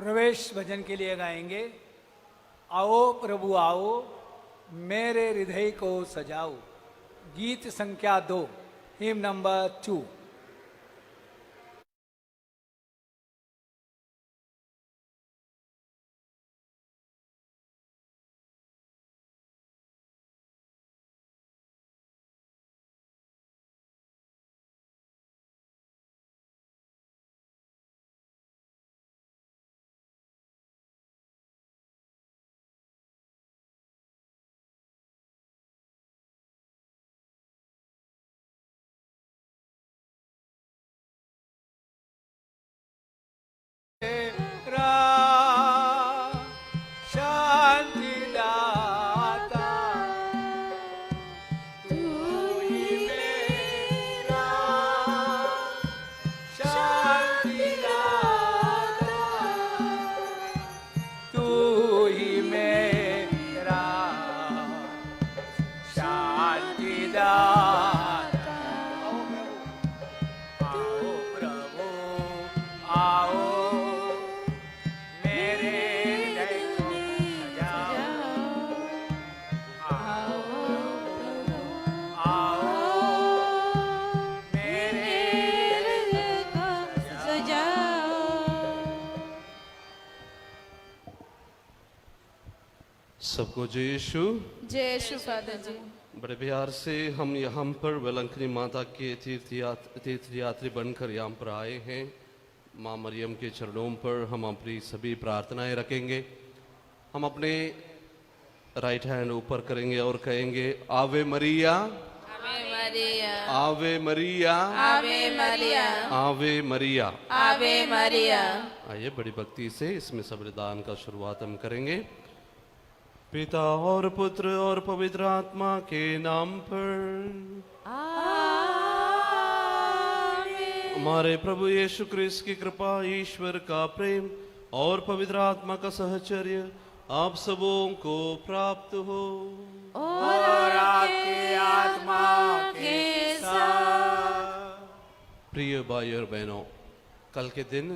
प्रवेश भजन के लिए गाएंगे। आओ प्रभु आओ, मेरे हृदय को सजाओ। गीत संख्या 2, हिम नंबर 2। सबको जय यीशु। जय यीशु फादर जी। बड़े प्यार से हम यहाँ पर वेलंकनी माता के तीर्थ यात्री बनकर यहाँ पर आए हैं। माँ मरियम के चरणों पर हम अपनी सभी प्रार्थनाएं रखेंगे। हम अपने राइट हैंड ऊपर करेंगे और कहेंगे आवे मरिया, आवे मरिया, आवे मरिया, आवे मरिया, आवे मरिया, आवे मरिया। आइए बड़ी भक्ति से इसमें सबरदान का शुरुआत हम करेंगे। पिता और पुत्र और पवित्र आत्मा के नाम पर आमीन। हमारे प्रभु यीशु क्रिस्त की कृपा, ईश्वर का प्रेम और पवित्र आत्मा का सहचर्य आप सबों को प्राप्त हो और आपके आत्मा के साथ। प्रिय भाई और बहनों, कल के दिन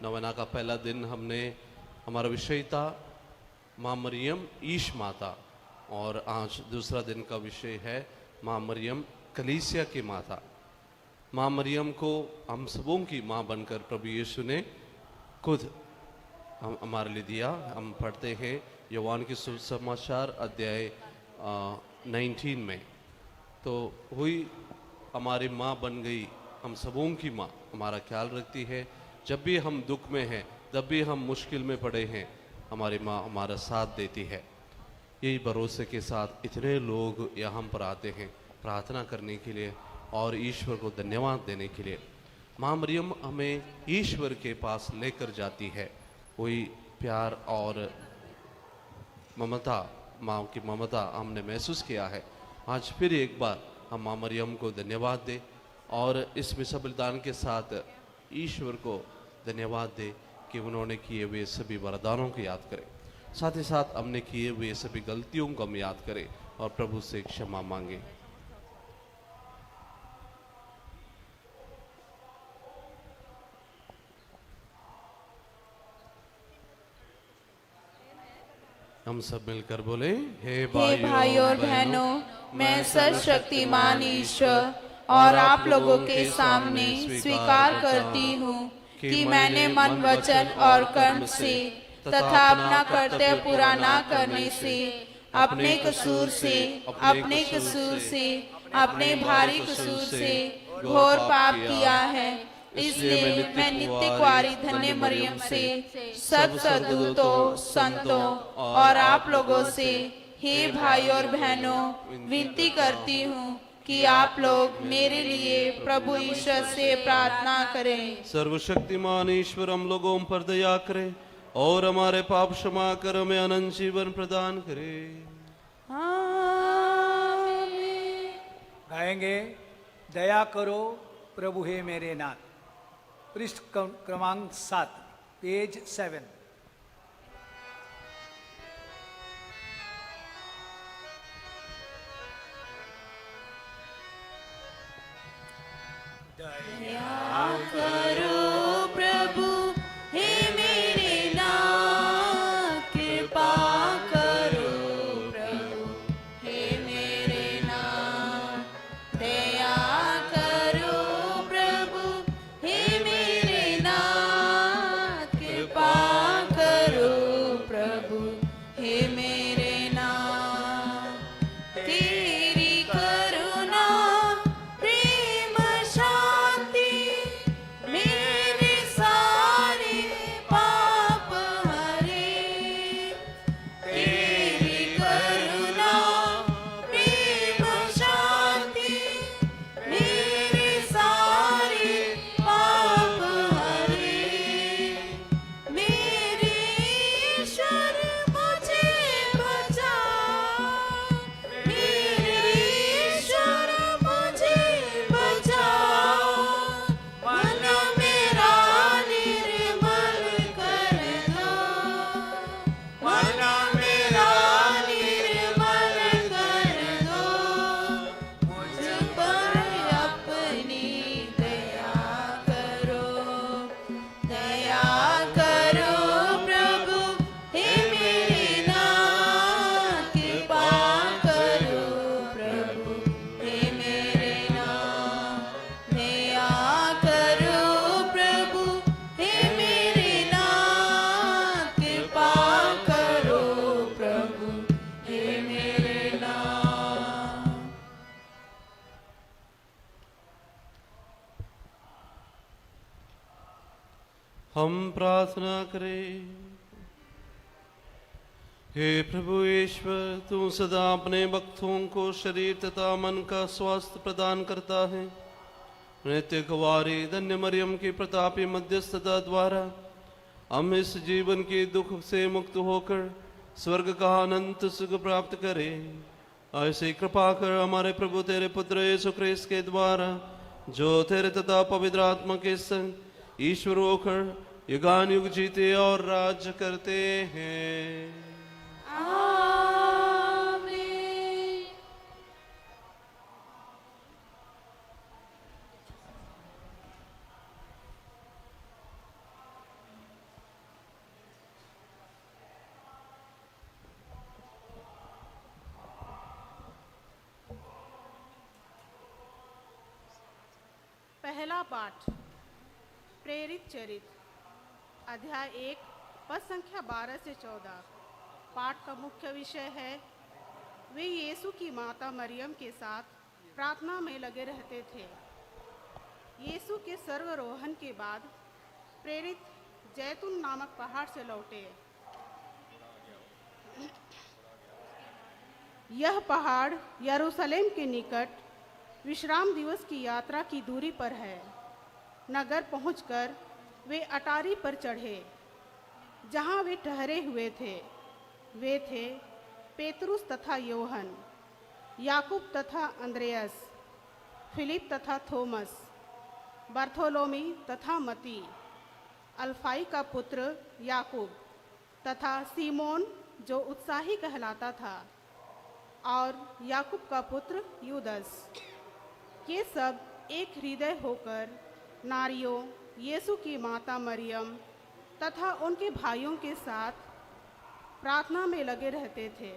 नवना का पहला दिन हमने हमारा विषय था माँ मरियम ईश माता, और आज दूसरा दिन का विषय है माँ मरियम कलीसिया की माता। माँ मरियम को हम सबों की माँ बनकर प्रभु यीशु ने खुद हमारे लिए दिया। हम पढ़ते हैं योवान के सुसमाचार अध्याय 19 में, तो हुई हमारी माँ बन गई, हम सबों की माँ, हमारा ख्याल रखती है। जब भी हम दुख में हैं, जब भी हम मुश्किल में पड़े हैं, हमारी माँ हमारा साथ देती है। यही भरोसे के साथ इतने लोग यहाँ पर आते हैं प्रार्थना करने के लिए और ईश्वर को धन्यवाद देने के लिए। माँ मरियम हमें ईश्वर के पास लेकर जाती है। वही प्यार और ममता, माँ की ममता हमने महसूस किया है। आज फिर एक बार हम माँ मरियम को धन्यवाद दें और इस मिसा बलिदान के साथ ईश्वर को धन्यवाद दें कि उन्होंने किए हुए सभी वरदानों को याद करें। साथ ही साथ हमने किए हुए सभी गलतियों को हम याद करें और प्रभु से क्षमा मांगें। हम सब मिलकर बोले, हे भाई और बहनों, मैं सर्वशक्तिमान ईश्वर और आप लोगों के सामने स्वीकार करती हूँ कि मैंने मन, वचन और कर्म से तथा अपना कर्तव्य पूरा ना करने से, अपने कसूर से, अपने भारी कसूर से घोर पाप किया है। इसलिए मैं नित्य कुंवारी धन्य मरियम से, सब सद्दूतों, संतों और आप लोगों से, हे भाई और बहनों, विनती करती हूँ कि आप लोग मेरे लिए प्रभु ईश्वर से प्रार्थना करें। सर्वशक्तिमान ईश्वर हम लोगों पर दया करे और हमारे पाप क्षमा कर हमें अनंत जीवन प्रदान करे। आमीन। गाएंगे दया करो प्रभु हे मेरे नाथ, पृष्ठ क्रमांक 7, पेज 7। दया करो प्रभु हे मेरे नाथ, हम प्रार्थना करें। हे प्रभु ईश्वर, तू सदा अपने भक्तों को शरीर तथा मन का स्वास्थ्य प्रदान करता है। नित्य कुंवारी धन्य मरियम की प्रतापी मध्यस्थता द्वारा हम इस जीवन के दुख से मुक्त होकर स्वर्ग का अनंत सुख प्राप्त करें। ऐसी कृपा कर हमारे प्रभु तेरे पुत्र यीशु ख्रीस्त के द्वारा, जो तेरे तथा पवित्र आत्मा के संग ईश्वर होकर युगान युग जीते और राज्य करते हैं। आमीन। पहला पाठ प्रेरित चरित्र अध्याय 1 पद संख्या 12 से 14। पाठ का मुख्य विषय है वे यीशु की माता मरियम के साथ प्रार्थना में लगे रहते थे। यीशु के स्वर्गारोहण के बाद प्रेरित जैतून नामक पहाड़ से लौटे। यह पहाड़ यरूशलेम के निकट विश्राम दिवस की यात्रा की दूरी पर है। नगर पहुंचकर वे अटारी पर चढ़े, जहां वे ठहरे हुए थे। वे थे पेतरुस तथा योहन, याकूब तथा अंद्रयास, फिलिप तथा थोमस, बर्थोलोमी तथा मती, अल्फाई का पुत्र याकूब तथा सीमोन जो उत्साही कहलाता था, और याकूब का पुत्र यूदस। ये सब एक हृदय होकर नारियों यीशु की माता मरियम तथा उनके भाइयों के साथ प्रार्थना में लगे रहते थे।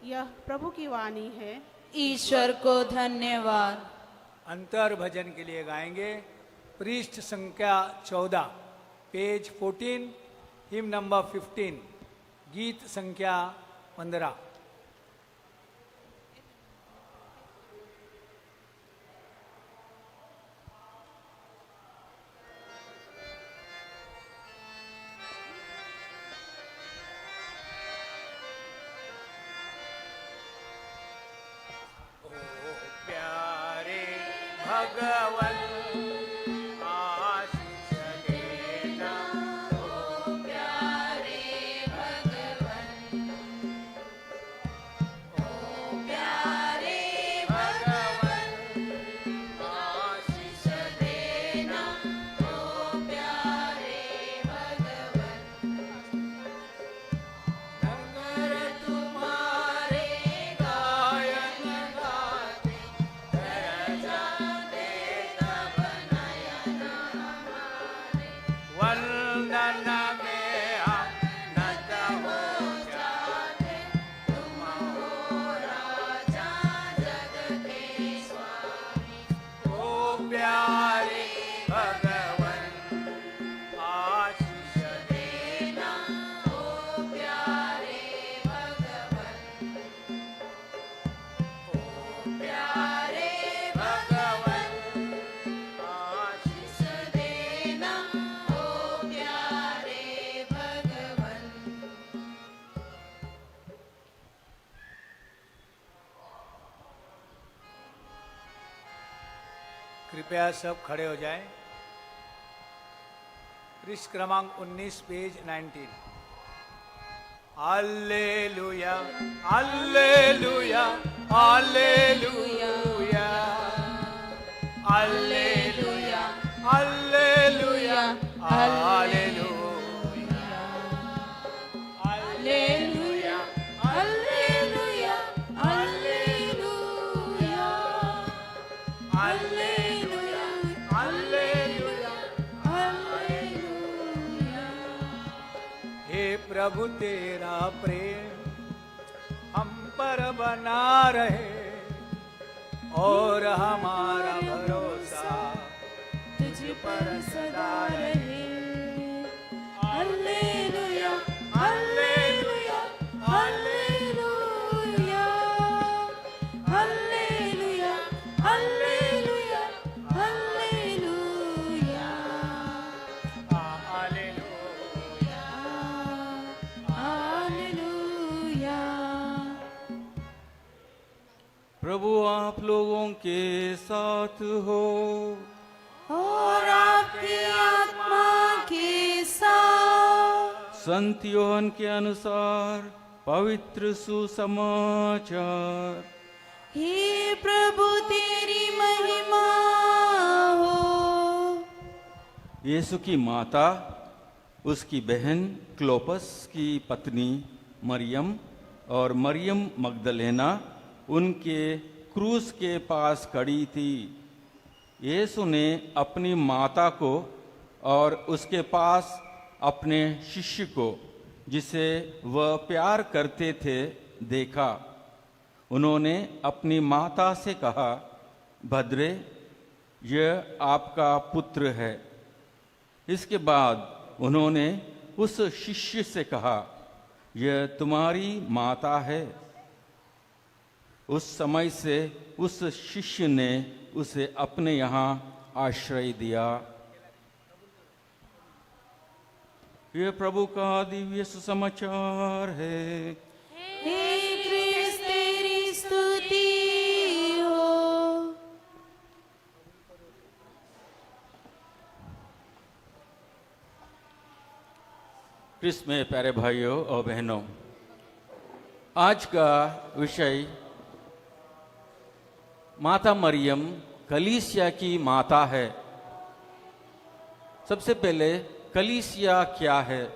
यह प्रभु की वाणी है। ईश्वर को धन्यवाद। अंतर भजन के लिए गाएंगे पृष्ठ संख्या 14, पेज 14, हिम नंबर 15, गीत संख्या 15। भगवन आशीष देना, ओ प्यारे भगवन, ओ प्यारे भगवन, आशीष देना, ओ प्यारे भगवन। नगर तुम्हारे गायन गाते, दरजा देता बनायन हमारे। वंदन में हम नत हो जाते, तुम हो राजा जग के स्वामी। ओ प्यारे भगवन आशीष देना, ओ प्यारे भगवन, ओ प्यारे भगवन आशीष देना, ओ प्यारे भगवन। कृपया सब खड़े हो जाएं। पृष्ठ क्रमांक 19, page 19। Hallelujah, hallelujah, hallelujah, hallelujah, hallelujah, hallelujah, hallelujah, hallelujah, hallelujah, hallelujah, hallelujah. Hallelujah. हे प्रभु तेरा प्रेम हम पर बना रहे और हमारा भरोसा तुझ पर सदा रहे। Hallelujah, hallelujah, hallelujah, hallelujah, hallelujah, hallelujah. आपके साथ हो। और आपकी आत्मा के साथ। संत योहन के अनुसार पवित्र सुसमाचार। हे प्रभु तेरी महिमा हो। यीशु की माता, उसकी बहन क्लोपस की पत्नी मरियम और मरियम मगदलेना उनके क्रूस के पास खड़ी थी। यीशु ने अपनी माता को और उसके पास अपने शिष्य को, जिसे वह प्यार करते थे, देखा। उन्होंने अपनी माता से कहा, भद्रे, यह आपका पुत्र है। इसके बाद उन्होंने उस शिष्य से कहा, यह तुम्हारी माता है। उस समय से उस शिष्य ने उसे अपने यहाँ आश्रय दिया। यह प्रभु का दिव्य सुसमाचार है। हे क्रिस्त तेरी स्तुति हो। क्रिस्त में प्यारे भाइयों और बहनों, आज का विषय माता मरियम कलीसिया की माता है। सबसे पहले कलीसिया क्या है,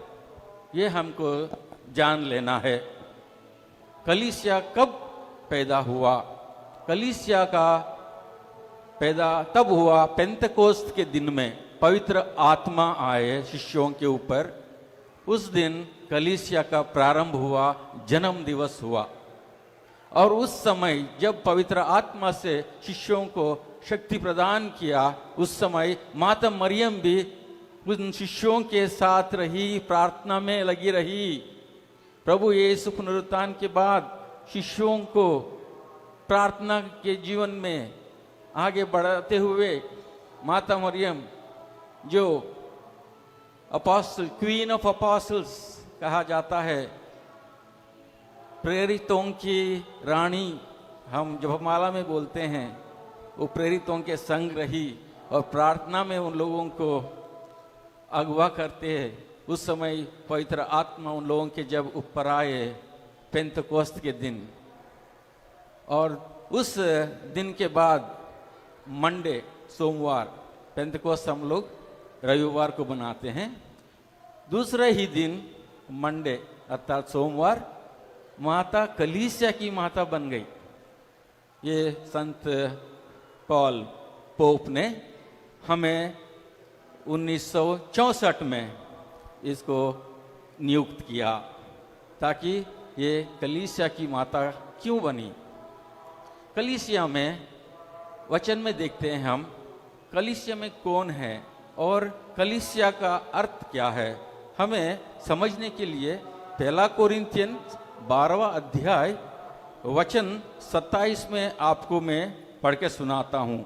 ये हमको जान लेना है। कलीसिया कब पैदा हुआ? कलीसिया का पैदा तब हुआ पेंतकोस्त के दिन में। पवित्र आत्मा आए शिष्यों के ऊपर, उस दिन कलीसिया का प्रारंभ हुआ, जन्म दिवस हुआ। और उस समय जब पवित्र आत्मा से शिष्यों को शक्ति प्रदान किया, उस समय माता मरियम भी उन शिष्यों के साथ रही, प्रार्थना में लगी रही। प्रभु यीशु पुनरुत्थान के बाद शिष्यों को प्रार्थना के जीवन में आगे बढ़ाते हुए माता मरियम, जो अपोस्टल, क्वीन ऑफ अपोस्टल्स कहा जाता है, प्रेरितों की रानी हम जपमाला में बोलते हैं, वो प्रेरितों के संग रही और प्रार्थना में उन लोगों को अगवा करते हैं। उस समय पवित्र आत्मा उन लोगों के जब ऊपर आए पेंतकोस्त के दिन, और उस दिन के बाद मंडे, सोमवार, पेंतकोस्त हम लोग रविवार को बनाते हैं। दूसरे ही दिन मंडे अर्थात सोमवार माता कलीसिया की माता बन गई। ये संत पॉल पोप ने हमें 1964 में इसको नियुक्त किया, ताकि ये कलीसिया की माता क्यों बनी। कलीसिया में वचन में देखते हैं हम, कलीसिया में कौन है और कलीसिया का अर्थ क्या है। हमें समझने के लिए पहला कोरिन्थियन 12वां अध्याय वचन 27 में आपको मैं पढ़ के सुनाता हूं।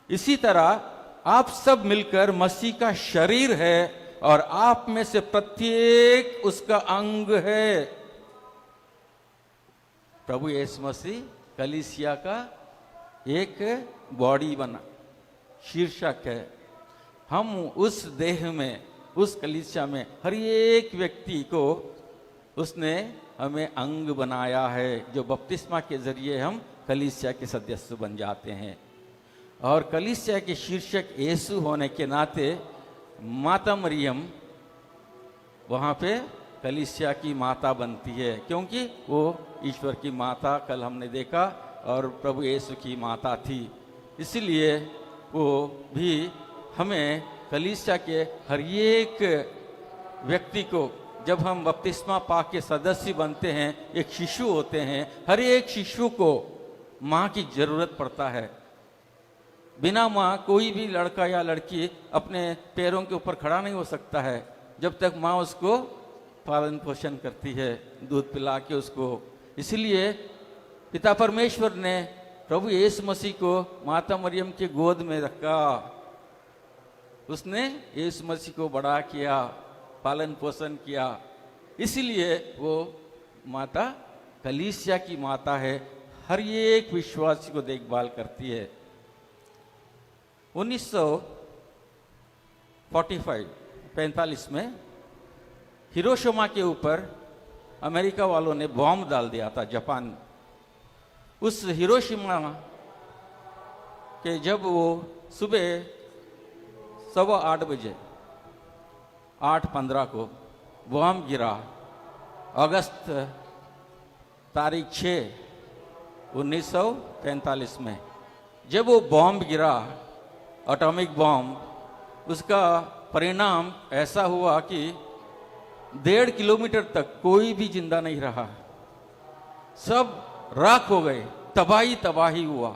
इसी तरह आप सब मिलकर मसीह का शरीर है और आप में से प्रत्येक उसका अंग है। प्रभु यीशु मसीह कलीसिया का एक बॉडी बना, शीर्षक है। हम उस देह में, उस कलीसिया में हर एक व्यक्ति को उसने हमें अंग बनाया है, जो बपतिस्मा के जरिए हम कलीसिया के सदस्य बन जाते हैं। और कलीसिया के शीर्षक यीशु होने के नाते माता मरियम वहाँ पे कलीसिया की माता बनती है, क्योंकि वो ईश्वर की माता, कल हमने देखा, और प्रभु यीशु की माता थी। इसलिए वो भी हमें कलीसिया के हर एक व्यक्ति को, जब हम बपतिस्मा पा के सदस्य बनते हैं, एक शिशु होते हैं, हर एक शिशु को माँ की जरूरत पड़ता है। बिना माँ कोई भी लड़का या लड़की अपने पैरों के ऊपर खड़ा नहीं हो सकता है, जब तक माँ उसको पालन पोषण करती है, दूध पिला के उसको। इसलिए पिता परमेश्वर ने प्रभु यीशु मसीह को माता मरियम के गोद में रखा। उसने यीशु मसीह को बड़ा किया, पालन पोषण किया। इसलिए वो माता कलीसिया की माता है। हर एक विश्वासी को देखभाल करती है। 1945 में हिरोशिमा के ऊपर अमेरिका वालों ने बॉम्ब डाल दिया था, जापान। उस हिरोशिमा के जब वो सुबह 8:15 बजे 8:15 को बॉम्ब गिरा, अगस्त तारीख 6 1945 में जब वो बॉम्ब गिरा, एटॉमिक बॉम्ब, उसका परिणाम ऐसा हुआ कि 1.5 किलोमीटर तक कोई भी जिंदा नहीं रहा, सब राख हो गए, तबाही हुआ।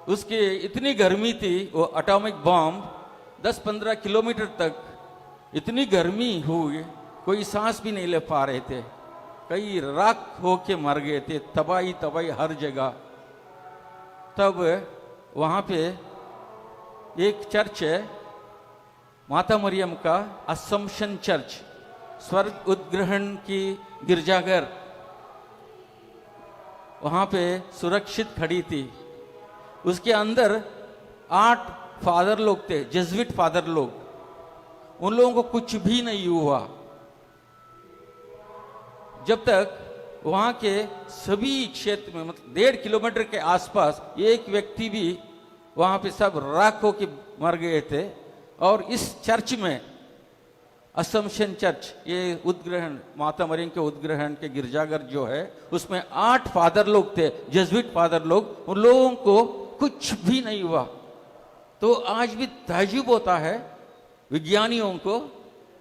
उसकी इतनी गर्मी थी, वो एटॉमिक बॉम्ब 10-15 किलोमीटर तक इतनी गर्मी हुई, कोई सांस भी नहीं ले पा रहे थे, कई राख होके मर गए थे, तबाही हर जगह। तब वहां पे एक चर्च है, माता मरियम का असम्पशन चर्च, स्वर्ग उद्ग्रहण की गिरजाघर, वहां पे सुरक्षित खड़ी थी। उसके अंदर 8 फादर लोग थे, जेसुइट फादर लोग। उन लोगों को कुछ भी नहीं हुआ जब तक वहां के सभी क्षेत्र में, मतलब 1.5 किलोमीटर के आसपास एक व्यक्ति भी, वहां पे सब राख होके मर गए थे। और इस चर्च में, असम्पशन चर्च, ये उद्ग्रहण, माता मरियम के उद्ग्रहण के गिरजाघर जो है, उसमें 8 फादर लोग थे, जेसुइट फादर लोग। उन लोगों को कुछ भी नहीं हुआ। तो आज भी ताज्जुब होता है विज्ञानियों को,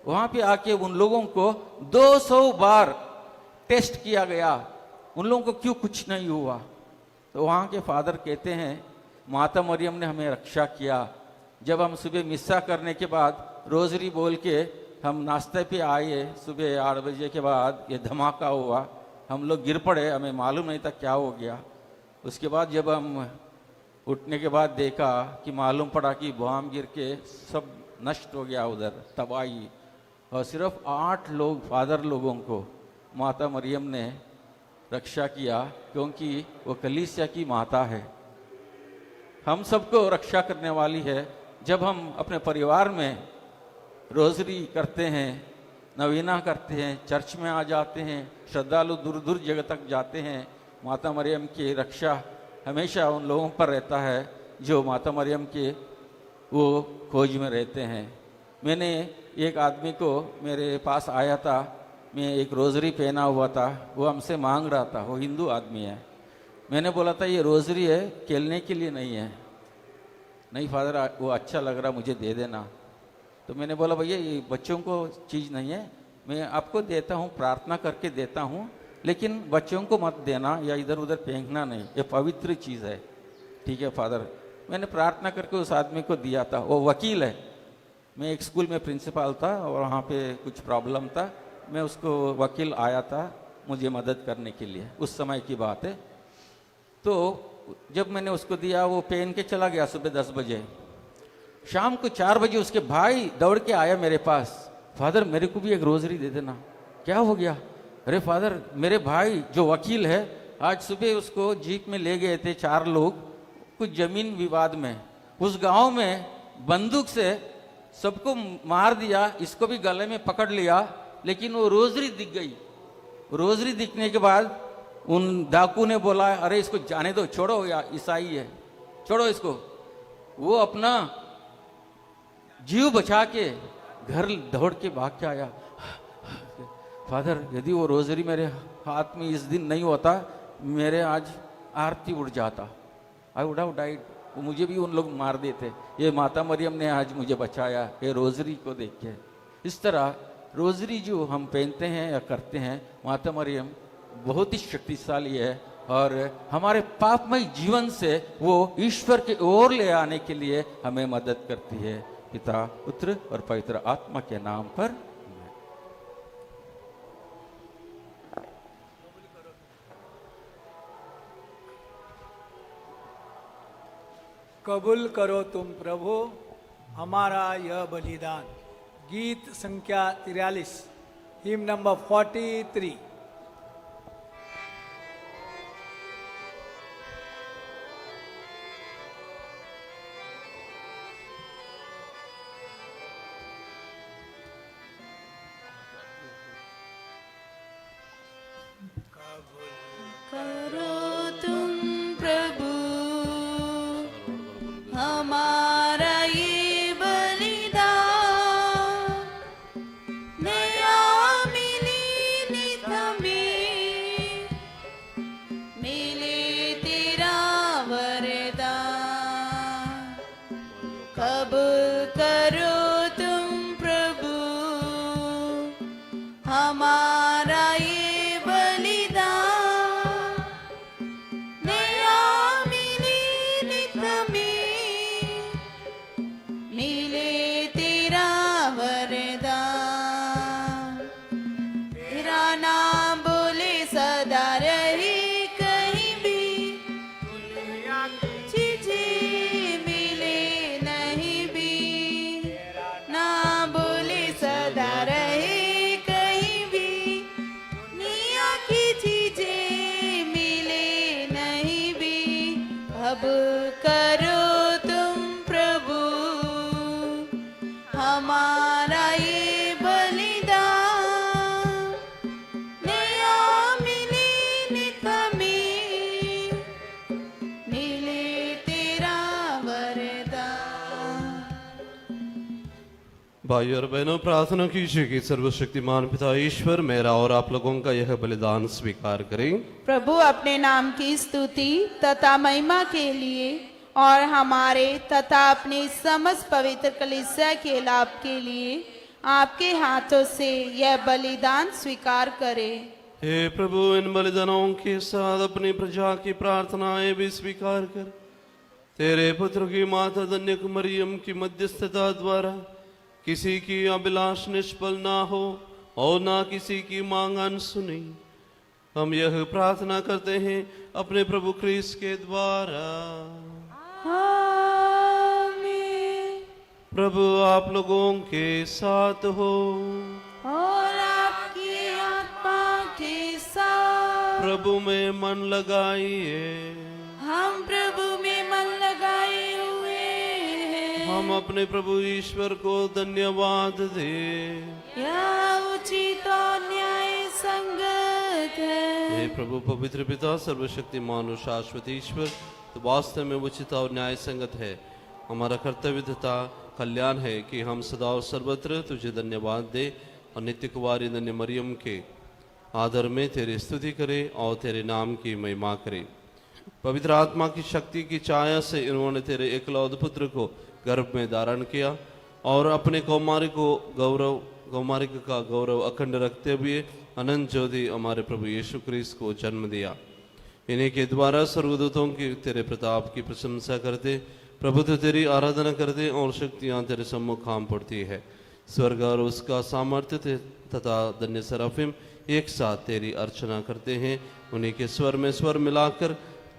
वहां पे आके उन लोगों को 200 बार टेस्ट किया गया, उन लोगों को क्यों कुछ नहीं हुआ। तो वहां के फादर कहते हैं माता मरियम ने हमें रक्षा किया। जब हम सुबह मिस्सा करने के बाद रोजरी बोल के हम नाश्ते पे आए, सुबह 8 बजे के बाद ये धमाका हुआ, हम लोग गिर पड़े, हमें मालूम नहीं था क्या हो गया। उसके बाद जब हम उठने के बाद देखा कि मालूम पड़ा कि बॉम्ब गिर के सब नष्ट हो गया, उधर तबाही। और सिर्फ 8 लोग, फादर लोगों को माता मरियम ने रक्षा किया, क्योंकि वो कलीसिया की माता है, हम सबको रक्षा करने वाली है। जब हम अपने परिवार में रोजरी करते हैं, नवीना करते हैं, चर्च में आ जाते हैं, श्रद्धालु दूर दूर जगह तक जाते हैं, माता मरियम की रक्षा हमेशा उन लोगों पर रहता है जो माता मरियम के वो खोज में रहते हैं। मैंने एक आदमी को, मेरे पास आया था, मैं एक रोजरी पहना हुआ था, वो हमसे मांग रहा था, वो हिंदू आदमी है। मैंने बोला था ये रोजरी है, खेलने के लिए नहीं है। नहीं फादर, वो अच्छा लग रहा, मुझे दे देना। तो मैंने बोला भैया ये बच्चों को चीज़ नहीं है, मैं आपको देता हूँ, प्रार्थना करके देता हूँ, लेकिन बच्चों को मत देना या इधर उधर फेंकना नहीं, ये पवित्र चीज़ है। ठीक है फादर। मैंने प्रार्थना करके उस आदमी को दिया था। वो वकील है, मैं एक स्कूल में प्रिंसिपल था और वहाँ पे कुछ प्रॉब्लम था, मैं उसको, वकील आया था मुझे मदद करने के लिए, उस समय की बात है। तो जब मैंने उसको दिया, वो पहन के चला गया सुबह 10 बजे। शाम को 4 बजे उसके भाई दौड़ के आया मेरे पास, फादर मेरे को भी एक रोजरी दे देना। क्या हो गया? अरे फादर, मेरे भाई जो वकील है, आज सुबह उसको जीप में ले गए थे 4 लोग, कुछ जमीन विवाद में, उस गांव में बंदूक से सबको मार दिया, इसको भी गले में पकड़ लिया, लेकिन वो रोजरी दिख गई। रोजरी दिखने के बाद उन डाकू ने बोला अरे इसको जाने दो, छोड़ो, या ईसाई है, छोड़ो इसको। वो अपना जीव बचा के घर दौड़ के भाग के आया। फादर, यदि वो रोजरी मेरे हाथ में इस दिन नहीं होता, मेरे आज आरती उड़ जाता, आई वुड हैव डाइड। वो मुझे भी उन लोग मार देते। ये माता मरियम ने आज मुझे बचाया, ये रोजरी को देख के। इस तरह रोजरी जो हम पहनते हैं या करते हैं, माता मरियम बहुत ही शक्तिशाली है और हमारे पापमय जीवन से वो ईश्वर की ओर ले आने के लिए हमें मदद करती है। पिता, पुत्र और पवित्र आत्मा के नाम पर। कबूल करो तुम प्रभु हमारा यह बलिदान। गीत संख्या 43, हिम नंबर 43। करो तुम प्रभु हमारा ये बलिदान, नया मिली नित हमें, मिले तेरा वरदान। कब करो तुम प्रभु हमारा ये बलिदान, नया मिली नित हमें, मिले तेरा वरदान। तेरा नाम बोले सदा रहे कहीं भी, चीजें मिले नहीं भी। नाम बोले सदा रहे कहीं भी, दुनिया की चीजें मिले नहीं भी। अब करो तुम प्रभु हमारा ये बलिदान, नया मिले नित हमें, मिले तेरा वरदान। भाई और बहनों, प्रार्थना कीजिए कि सर्वशक्तिमान पिता ईश्वर मेरा और आप लोगों का यह बलिदान स्वीकार करें। प्रभु अपने नाम की स्तुति तथा महिमा के लिए और हमारे तथा अपने समस्त पवित्र कलीसिया के लाभ के लिए आपके हाथों से यह बलिदान स्वीकार करे। हे प्रभु, इन बलिदानों के साथ अपनी प्रजा की प्रार्थनाएं भी स्वीकार कर तेरे पुत्र की माता धन्य मरियम की मध्यस्थता द्वारा किसी की अभिलाष निष्फल ना हो और ना किसी की मांग अनसुनी। हम यह प्रार्थना करते हैं अपने प्रभु क्रिस्त के द्वारा। आमीन। प्रभु आप लोगों के साथ हो। और आपकी आत्मा के साथ। प्रभु में मन लगाइए। हम प्रभु में मन लगाए हुए हैं। हम अपने प्रभु ईश्वर को धन्यवाद दे। यह उचित और न्याय संगत है। हे प्रभु पवित्र पिता सर्वशक्तिमान और शाश्वत ईश्वर, तो वास्तव में उचित और न्याय संगत है। हमारा कर्तव्य तथा कल्याण है कि हम सदा और सर्वत्र तुझे धन्यवाद दे और नित्य कुमारी धन्य मरियम के आदर में तेरी स्तुति करे और तेरे नाम की महिमा करे। पवित्र आत्मा की शक्ति की छाया से इन्होंने तेरे एकलौते पुत्र को गर्भ में धारण किया और अपने कौमारिक का गौरव अखंड रखते हुए अनंत ज्योति हमारे प्रभु यीशु क्रिस्त को जन्म दिया। इन्हीं के द्वारा सर्वदूतों की तेरे प्रताप की प्रशंसा करते, प्रभु तो तेरी आराधना करते और शक्तियाँ तेरे सम्मुख काम पड़ती है। स्वर्ग और उसका सामर्थ्य तथा धन्य सराफिम एक साथ तेरी अर्चना करते हैं। उन्हीं के स्वर में स्वर मिलाकर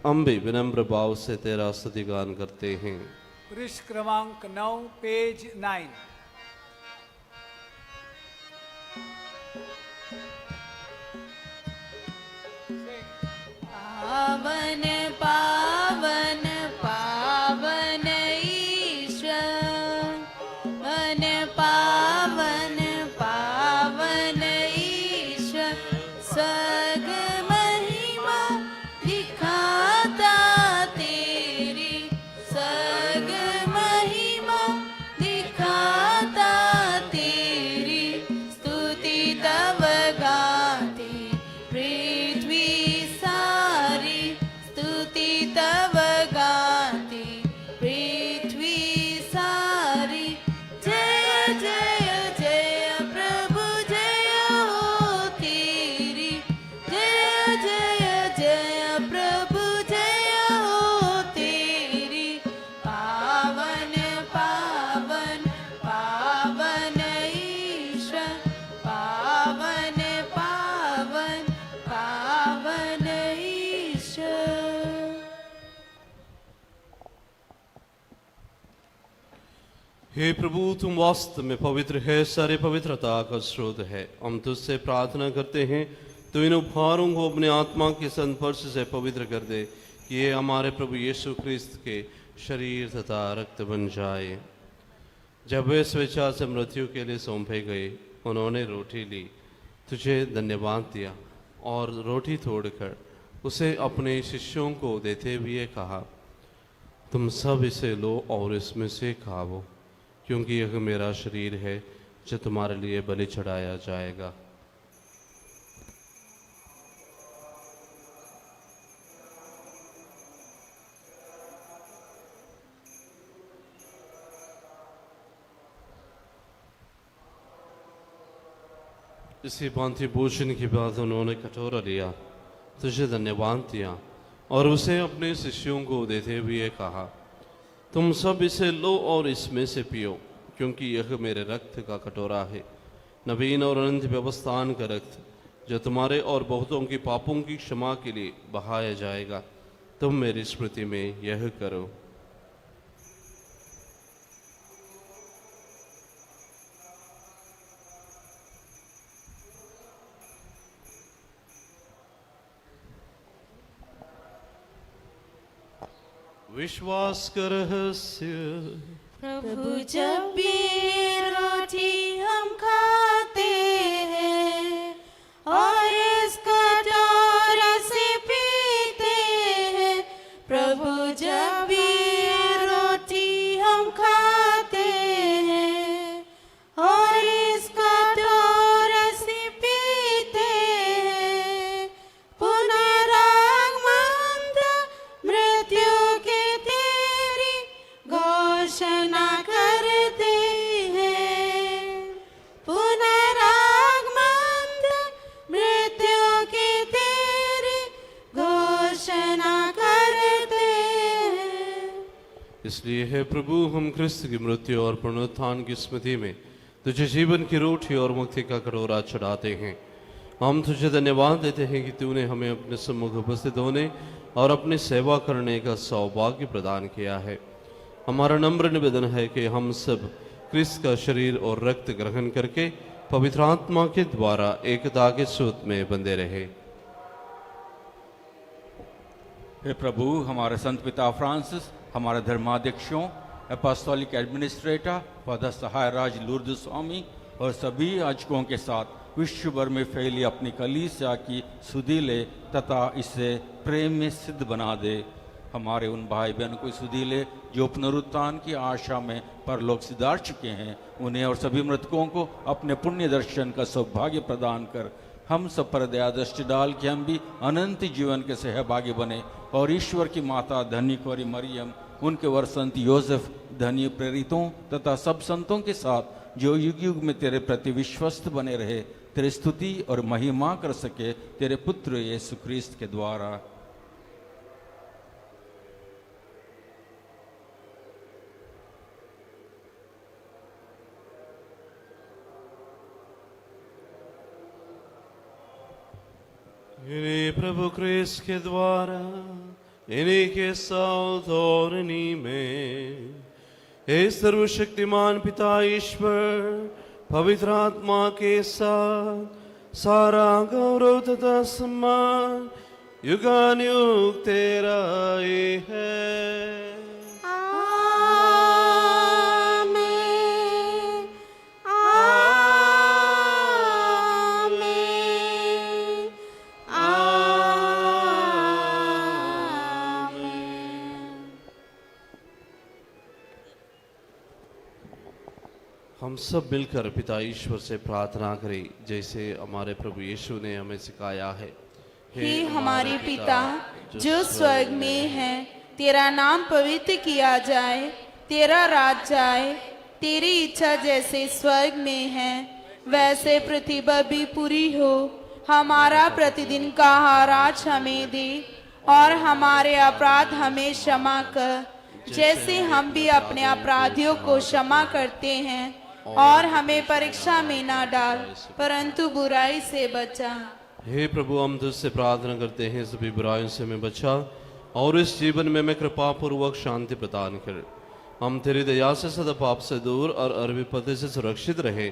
हम भी विनम्र भाव से तेरा स्तुतिगान करते हैं। पृष्ठ क्रमांक 9 पेज 9। पावन पावन पावन ईश्वर, पावन पावन ईश्वर, स्वर्ग महिमा दिखाता तेरी, स्वर्ग महिमा दिखाता तेरी, स्तुति तब गाते पृथ्वी सारी, स्तुति तब गाते पृथ्वी सारी। जय जय जय प्रभु जय हो तेरी, जय जय जय प्रभु जय हो तेरी। पावन पावन पावन ईश्वर, पावन पावन पावन ईश्वर। हे प्रभु, तुम वास्तव में पवित्र है, सारे पवित्रता का स्रोत है। हम तुझसे प्रार्थना करते हैं तो इन उपहारों को अपने आत्मा के संस्पर्श से पवित्र कर दे कि ये हमारे प्रभु यीशु क्रिस्त के शरीर तथा रक्त बन जाए। जब वे स्वेच्छा से मृत्यु के लिए सौंपे गए, उन्होंने रोटी ली, तुझे धन्यवाद दिया और रोटी तोड़कर उसे अपने शिष्यों को देते हुए कहा, तुम सब इसे लो और इसमें से खाओ, क्योंकि यह मेरा शरीर है जो तुम्हारे लिए बलि चढ़ाया जाएगा। इसी भांति भोजन के बाद उन्होंने कटोरा लिया, तुझे धन्यवाद दिया और उसे अपने शिष्यों को देते हुए कहा, तुम सब इसे लो और इसमें से पियो, क्योंकि यह मेरे रक्त का कटोरा है, नवीन और अनंत व्यवस्थान का रक्त, जो तुम्हारे और बहुतों की पापों की क्षमा के लिए बहाया जाएगा। तुम मेरी स्मृति में यह करो। विश्वास का रहस्य। प्रभु जब भी रोटी हम खाते हैं और इस कटोरा से पीते हैं, प्रभु जब भी रोटी हम खाते हैं और इस कटोरा से पीते हैं, पुनरागमन मृत्यु के तेरी घोषणा करते हैं, पुनरागमन मृत्यु की तेरी घोषणा करते हैं। इसलिए है प्रभु, हम ख्रिस्त की मृत्यु और पुनरुत्थान की स्मृति में तुझे जीवन की रोटी और मुक्ति का कटोरा चढ़ाते हैं। हम तुझे धन्यवाद देते हैं कि तूने हमें अपने सम्मुख उपस्थित होने और अपनी सेवा करने का सौभाग्य प्रदान किया है। हमारा नम्र निवेदन है कि हम सब क्रिस्त का शरीर और रक्त ग्रहण करके पवित्र आत्मा के द्वारा एकता के सूत्र में बंधे रहे। हे प्रभु, हमारे संत पिता फ्रांसिस, हमारे धर्माध्यक्षों, एपोस्टोलिक एडमिनिस्ट्रेटर फादर सहाय राज लुर्द स्वामी और सभी याजकों के साथ विश्व भर में फैली अपनी कलीसिया की सुधि ले तथा इसे प्रेम में सिद्ध बना दे। हमारे उन भाई बहन को सुधि ले जो पुनरुत्थान की आशा में परलोक सिधार चुके हैं, उन्हें और सभी मृतकों को अपने पुण्य दर्शन का सौभाग्य प्रदान कर हम सब पर दया दृष्टि डाल के हम भी अनंत जीवन के सहभागी बने और ईश्वर की माता धन्य कुंवारी मरियम, उनके वर संत योसेफ, धन्य प्रेरितों तथा सब संतों के साथ जो युग युग में तेरे प्रति विश्वस्त बने रहे, तेरी स्तुति और महिमा कर सके तेरे पुत्र यीशु ख्रिस्त के द्वारा। इन्हीं प्रभु क्रिस्त के द्वारा, इन्हीं के साथ और इन्हीं में हे सर्वशक्तिमान पिता ईश्वर पवित्र आत्मा के साथ सारा गौरव तथा सम्मान युगानुयुग तेरा ही है। हम सब मिलकर पिता ईश्वर से प्रार्थना करें जैसे हमारे प्रभु यीशु ने हमें सिखाया है। हे हमारे पिता जो स्वर्ग में है, तेरा नाम पवित्र किया जाए, तेरा राज आए, तेरी इच्छा जैसे स्वर्ग में है वैसे पृथ्वी पर भी पूरी हो। हमारा प्रतिदिन का आहार आज हमें दे और हमारे अपराध हमें क्षमा कर, जैसे हम भी अपने अपराधियों को क्षमा करते हैं, और हमें परीक्षा में ना डाल परंतु बुराई से बचा। हे प्रभु, हम तुझसे प्रार्थना करते हैं सभी बुराइयों से हमें बचा और इस जीवन में मैं कृपा पूर्वक शांति प्रदान कर। हम तेरी दया से सदा पाप से दूर और विपत्ति से सुरक्षित रहे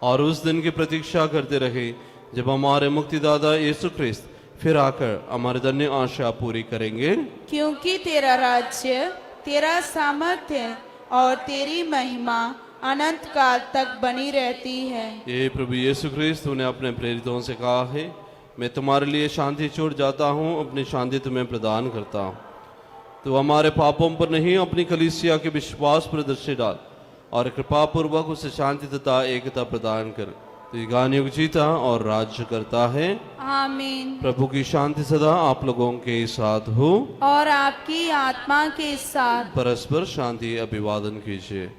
और उस दिन की प्रतीक्षा करते रहे जब हमारे मुक्तिदाता यीशु ख्रिस्त फिर आकर हमारी धन्य आशा पूरी करेंगे। क्योंकि तेरा राज्य, तेरा सामर्थ्य और तेरी महिमा अनंत काल तक बनी रहती है। ये प्रभु यीशु ख्रिस्त ने अपने प्रेरितों से कहा है, मैं तुम्हारे लिए शांति छोड़ जाता हूँ, अपनी शांति तुम्हें प्रदान करता हूँ। तो हमारे पापों पर नहीं, अपनी कलीसिया के विश्वास पर दृष्टि डाल और कृपा पूर्वक उसे शांति तथा एकता प्रदान कर। तो ये गान युग जीता और राज्य करता है। आमीन। प्रभु की शांति सदा आप लोगों के साथ हो और आपकी आत्मा के साथ। परस्पर शांति अभिवादन कीजिए।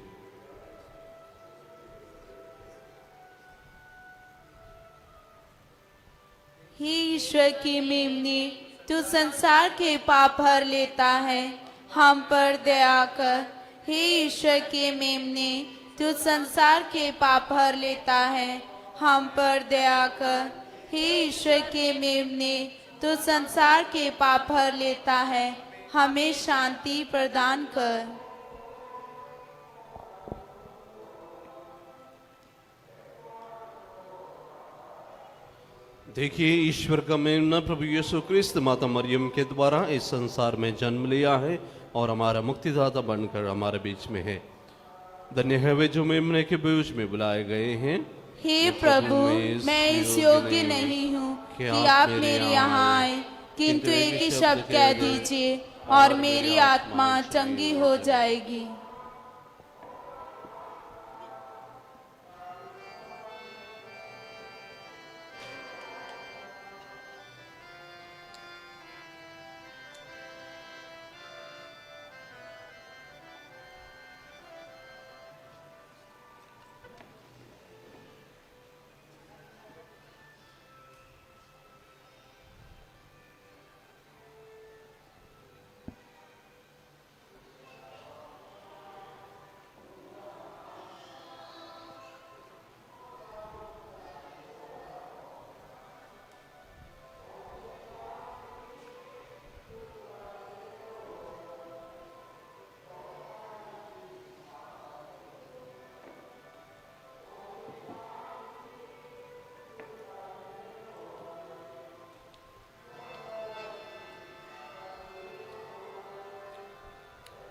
हे ईश्वर की मेमने, तू संसार के पाप हर लेता है, हम पर दया कर। हे ईश्वर के मेमने, तू संसार के पाप हर लेता है, हम पर दया कर। हे ईश्वर के मेमने, तू संसार के पाप हर लेता है, हमें शांति प्रदान कर। देखिए, ईश्वर का मेमना प्रभु यीशु क्रिस्त माता मरियम के द्वारा इस संसार में जन्म लिया है और हमारा मुक्तिदाता बनकर हमारे बीच में है। धन्य है वे जो मेमने के बीच में बुलाए गए हैं। हे प्रभु, मैं इस योग्य नहीं हूँ कि आप मेरे यहाँ आए, किंतु एक ही शब्द कह दीजिए और मेरी आत्मा चंगी हो जाएगी।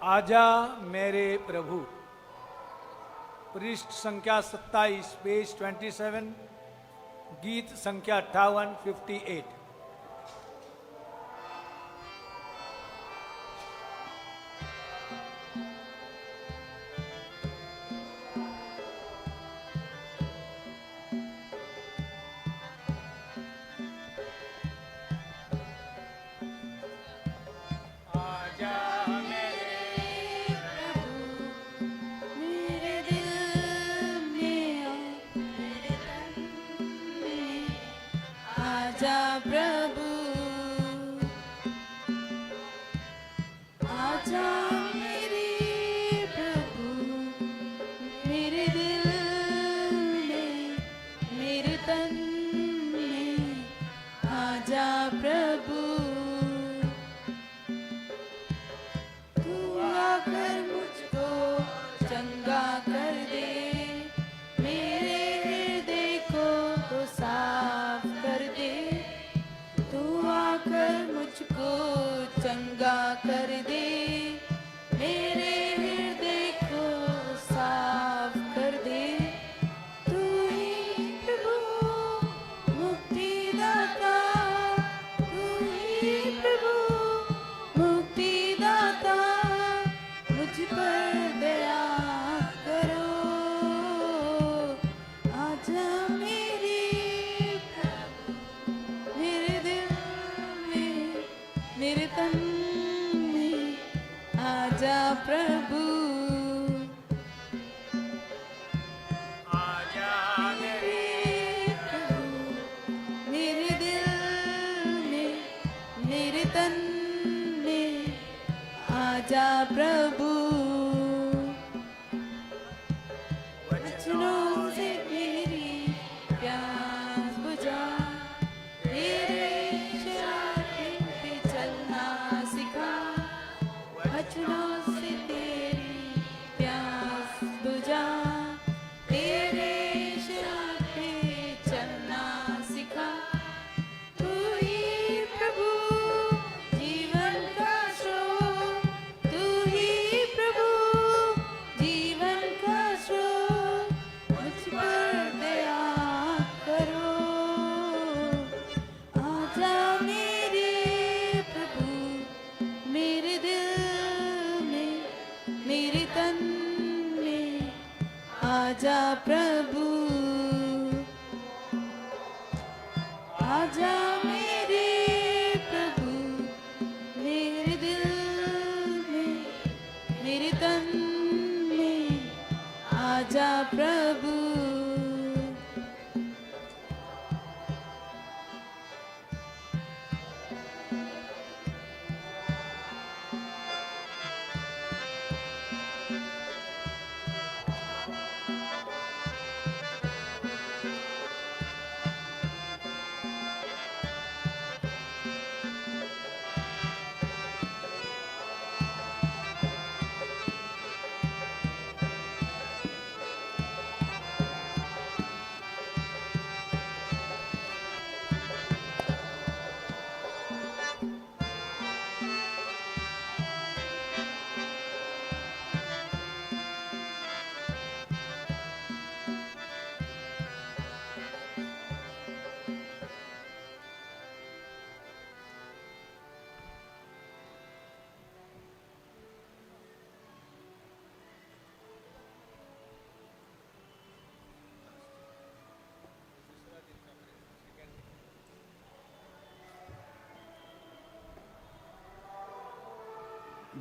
आजा मेरे प्रभु, पृष्ठ संख्या 27, पेज 27, गीत संख्या 58, 58। मेरे तन में आजा प्रभु, आजा मेरे प्रभु, मेरे दिल में, मेरे तन में आजा प्रभु।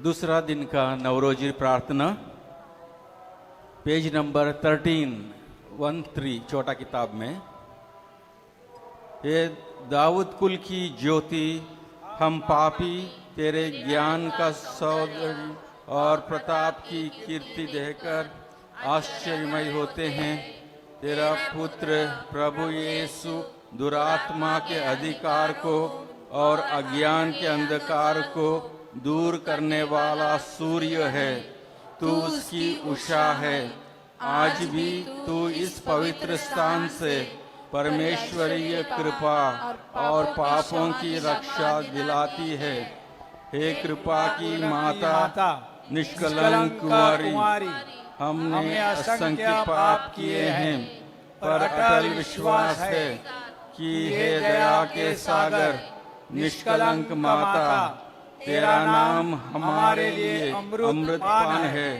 दूसरा दिन का नवरोजी प्रार्थना, पेज नंबर 13 छोटा किताब में। ये दाऊद कुल की ज्योति, हम पापी तेरे ज्ञान का सौंदर्य और प्रताप की कीर्ति देखकर आश्चर्यमय होते हैं। तेरा पुत्र प्रभु यीशु दुरात्मा के अधिकार को और अज्ञान के अंधकार को दूर करने वाला सूर्य है। तू उसकी उषा है। आज भी तू इस पवित्र स्थान से परमेश्वरीय कृपा और पापों की रक्षा दिलाती है। हे कृपा की माता, निष्कलंक कुंवारी, हमने असंख्य पाप किए हैं, पर अटल विश्वास है कि हे दया के सागर, निष्कलंक माता, तेरा नाम हमारे लिए अमृत पान है,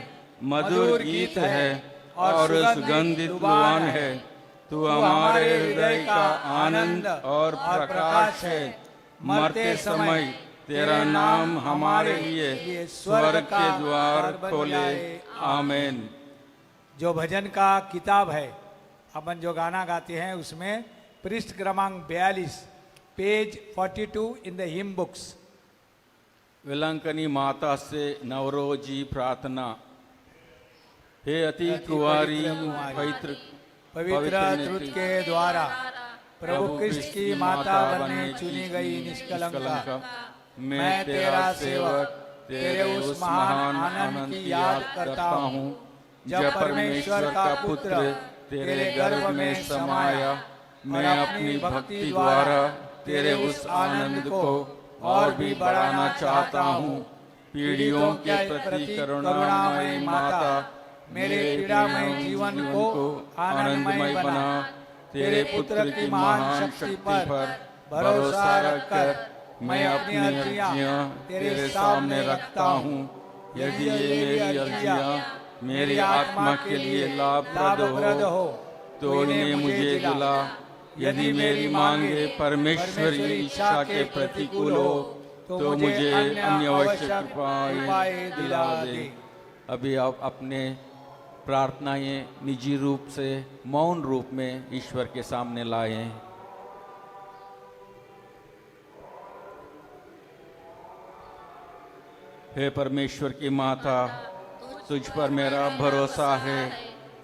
मधुर गीत है और सुगंधित लुआन है। तू हमारे हृदय का आनंद और प्रकाश है। मरते समय तेरा नाम हमारे लिए स्वर्ग के द्वार खोले। आमीन। जो भजन का किताब है, अपन जो गाना गाते हैं उसमें पृष्ठ क्रमांक 42, page 42 in the hymn books. Velankanni माता से नवरोजी प्रार्थना। हे अति कुंवारी पवित्र त्रुत के द्वारा प्रभु कृष्ण की माता बनने चुनी गई निष्कलंका, मैं तेरा सेवक तेरे उस महान आनंद की याद करता हूँ जब परमेश्वर का पुत्र तेरे गर्भ में समाया। मैं अपनी भक्ति द्वारा तेरे उस आनंद को और भी बढ़ाना चाहता हूँ। पीढ़ियों के प्रति करुणामयी माता, मेरे पीड़ामय जीवन को आनंदमय बना। तेरे पुत्र की महान शक्ति पर भरोसा रखकर मैं अपनी अर्जियां तेरे सामने रखता हूँ। यदि ये मेरी अर्जियां मेरी आत्मा के लिए लाभप्रद हो तो इन्हें मुझे दिला। यदि मेरी मांगे परमेश्वरी इच्छा के प्रतिकूल हो तो मुझे अन्य आवश्यक कृपाएं दिला दे। अभी आप अपने प्रार्थनाएं निजी रूप से मौन रूप में ईश्वर के सामने लाएं। हे परमेश्वर की माता, तुझ पर मेरा भरोसा है,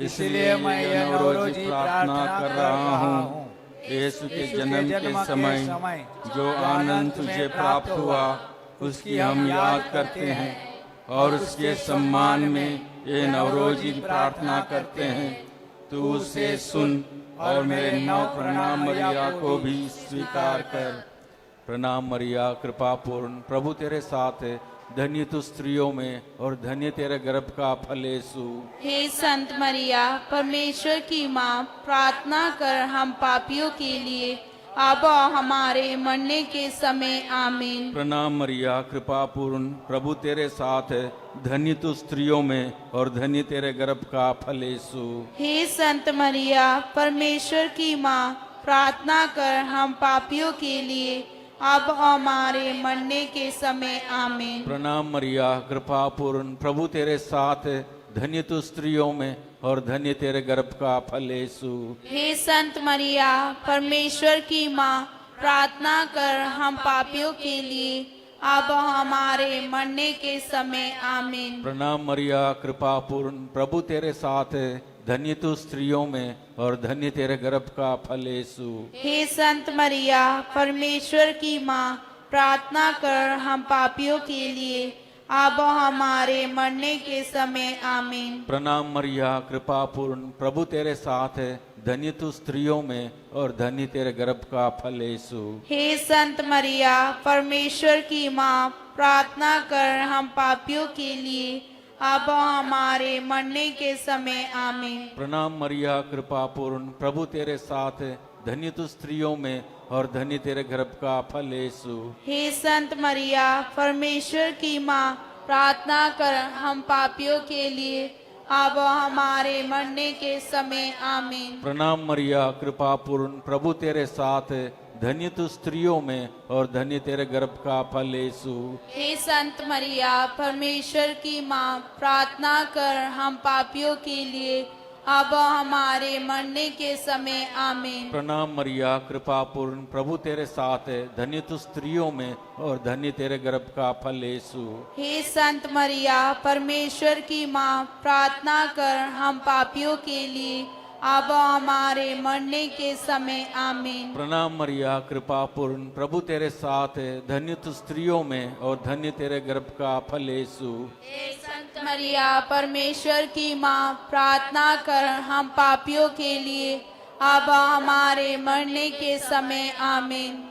इसलिए मैं यह नवरोजी प्रार्थना कर रहा हूँ। यीशु के जन्म के समय जो आनंद तुझे प्राप्त हुआ उसकी हम याद करते हैं और उसके सम्मान में ये नवरोजी प्रार्थना करते हैं। तू उसे सुन और मेरे नव प्रणाम मरिया को भी स्वीकार कर। प्रणाम मरिया, कृपा पूर्ण, प्रभु तेरे साथ है। धन्य तू स्त्रियों में और धन्य तेरे गर्भ का फल यीशु। हे संत मरिया, परमेश्वर की माँ, प्रार्थना कर हम पापियों के लिए अब और हमारे मरने के समय आमीन। प्रणाम मरिया, कृपा पूर्ण, प्रभु तेरे साथ है, धन्य तू स्त्रियों में और धन्य तेरे गर्भ का फल यीशु। हे संत मरिया, परमेश्वर की माँ, प्रार्थना कर हम पापियों के लिए अब और हमारे मरने के समय आमीन। प्रणाम मरिया, कृपा पूर्ण, प्रभु तेरे साथ है, धन्य तू स्त्रियों में और धन्य तेरे गर्भ का फल यीशु। हे संत मरिया, परमेश्वर की माँ, प्रार्थना कर हम पापियों के लिए अब और हमारे मरने के समय आमीन। प्रणाम मरिया, कृपा पूर्ण, प्रभु तेरे साथ है, धन्य तू स्त्रियों में और धन्य तेरे गर्भ का फल यीशु। हे संत मरिया, परमेश्वर की माँ, प्रार्थना कर हम पापियों के लिए अब और हमारे मरने के समय आमीन। प्रणाम मरिया, कृपा पूर्ण, प्रभु तेरे साथ है, धन्य तू स्त्रियों में और धन्य तेरे गर्भ का फल यीशु। हे संत मरिया, परमेश्वर की माँ, प्रार्थना कर हम पापियों के लिए अब और हमारे मरने के समय आमीन। प्रणाम मरिया, कृपा पूर्ण, प्रभु तेरे साथ है, धन्य तू स्त्रियों में और धन्य तेरे गर्भ का फल यीशु। हे संत मरिया, परमेश्वर की माँ, प्रार्थना कर हम पापियों के लिए अब और हमारे मरने के समय आमीन। प्रणाम मरिया, कृपा पूर्ण, प्रभु तेरे साथ है, धन्य तू स्त्रियों में और धन्य तेरे गर्भ का फल यीशु। हे संत मरिया, परमेश्वर की माँ, प्रार्थना कर हम पापियों के लिए अब और हमारे मरने के समय आमीन। प्रणाम मरिया, कृपा पूर्ण, प्रभु तेरे साथ है, धन्य तू स्त्रियों में और धन्य तेरे गर्भ का फल यीशु। हे संत मरिया, परमेश्वर की माँ, प्रार्थना कर हम पापियों के लिए अब और हमारे मरने के समय आमीन। प्रणाम मरिया, कृपा पूर्ण, प्रभु तेरे साथ है, धन्य तू स्त्रियों में और धन्य तेरे गर्भ का फल यीशु। हे संत मरिया, परमेश्वर की माँ, प्रार्थना कर हम पापियों के लिए अब और हमारे मरने के समय आमीन।